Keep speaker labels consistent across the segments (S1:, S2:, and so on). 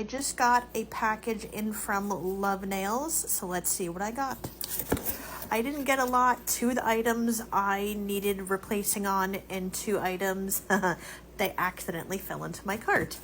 S1: I just got a package in from LuvNailz, so let's see what I got. I didn't get a lot. 2 of the items I needed replacing on, and 2 items they accidentally fell into my cart.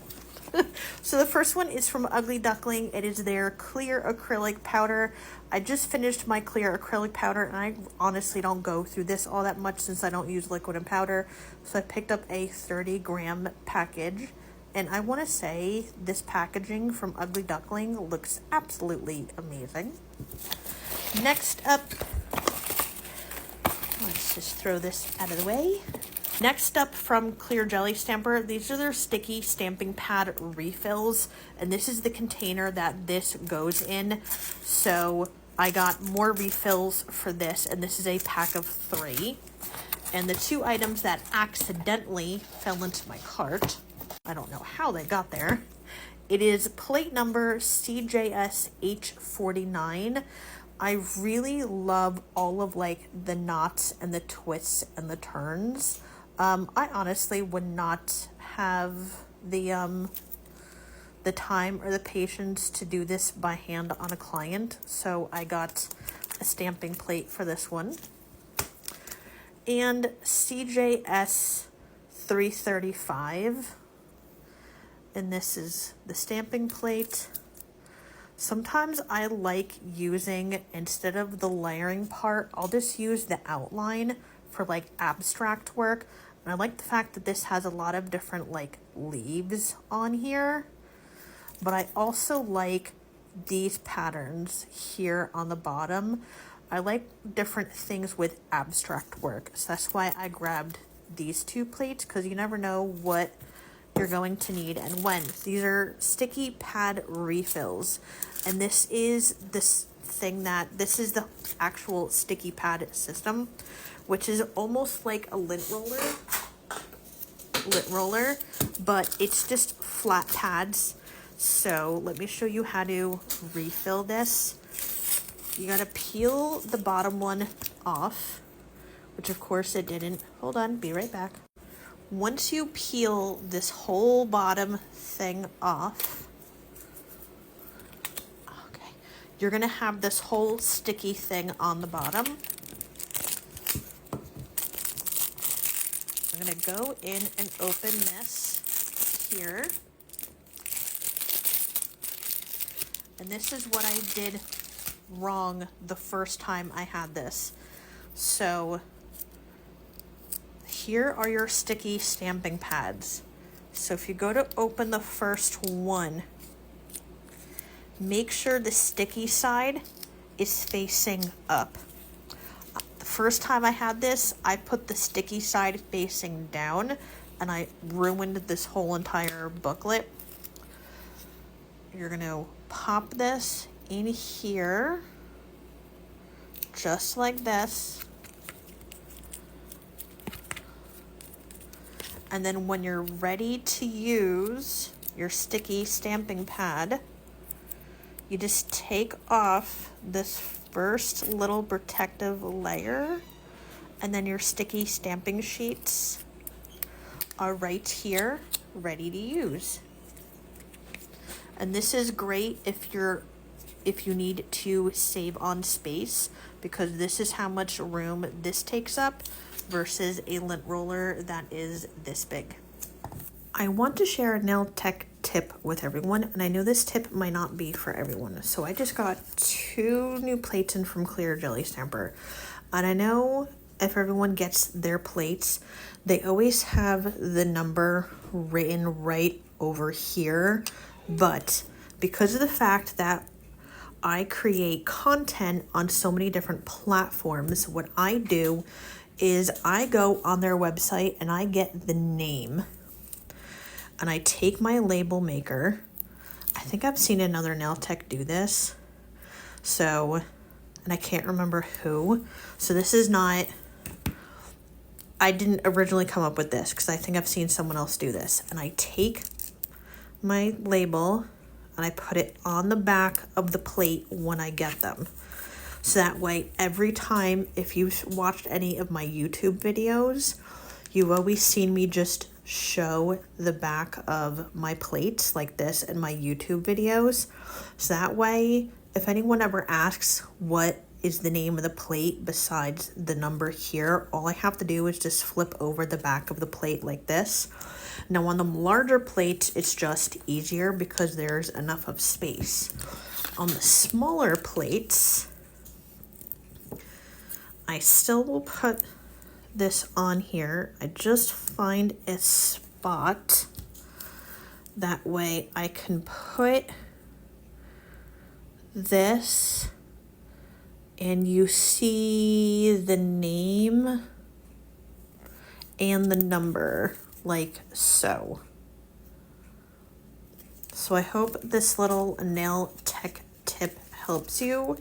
S1: So the first one is from Ugly Duckling. It is their clear acrylic powder. I just finished my clear acrylic powder, and I honestly don't go through this all that much since I don't use liquid and powder. So I picked up a 30-gram package. And I want to say this packaging from Ugly Duckling looks absolutely amazing. Next up, let's just throw this out of the way. Next up from Clear Jelly Stamper, these are their sticky stamping pad refills. And this is the container that this goes in. So I got more refills for this, and this is a pack of 3. And the 2 items that accidentally fell into my cart, I don't know how they got there. It is plate number CJS H49. I really love all of like the knots and the twists and the turns. I honestly would not have the time or the patience to do this by hand on a client, so I got a stamping plate for this one. And CJS 335. And this is the stamping plate. Sometimes I like using, instead of the layering part, I'll just use the outline for like abstract work. And I like the fact that this has a lot of different like leaves on here. But I also like these patterns here on the bottom. I like different things with abstract work. So that's why I grabbed these 2 plates, because you never know what you're going to need and when. These are sticky pad refills, and this is this is the actual sticky pad system, which is almost like a lint roller, but it's just flat pads. So let me show you how to refill this. You gotta peel the bottom one off, which of course it didn't. Hold on, be right back. Once you peel this whole bottom thing off, okay, you're gonna have this whole sticky thing on the bottom. I'm gonna go in and open this here. And this is what I did wrong the first time I had this. So here are your sticky stamping pads. So if you go to open the first one, make sure the sticky side is facing up. The first time I had this, I put the sticky side facing down, and I ruined this whole entire booklet. You're gonna pop this in here, just like this. And then when you're ready to use your sticky stamping pad, you just take off this first little protective layer, and then your sticky stamping sheets are right here, ready to use. And this is great if you need to save on space, because this is how much room this takes up versus a lint roller that is this big. I want to share a nail tech tip with everyone, and I know this tip might not be for everyone. So I just got 2 new plates in from Clear Jelly Stamper, and I know if everyone gets their plates, they always have the number written right over here. But because of the fact that I create content on so many different platforms, what I do is I go on their website and I get the name, and I take my label maker. I think I've seen another nail tech do this. So, and I can't remember who. So this is not, I didn't originally come up with this because I think I've seen someone else do this. And I take my label and I put it on the back of the plate when I get them. So that way, every time, if you've watched any of my YouTube videos, you've always seen me just show the back of my plates like this in my YouTube videos. So that way, if anyone ever asks what is the name of the plate besides the number here, all I have to do is just flip over the back of the plate like this. Now on the larger plates, it's just easier because there's enough of space. On the smaller plates, I still will put this on here. I just find a spot. That way I can put this and you see the name and the number like so. So I hope this little nail tech tip helps you.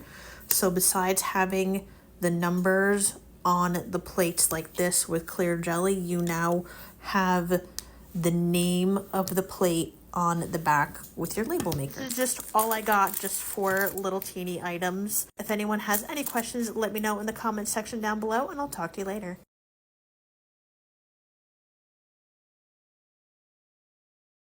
S1: So besides having the numbers on the plates like this with clear jelly, you now have the name of the plate on the back with your label maker. This is just all I got, just 4 little teeny items. If anyone has any questions, let me know in the comments section down below and I'll talk to you later.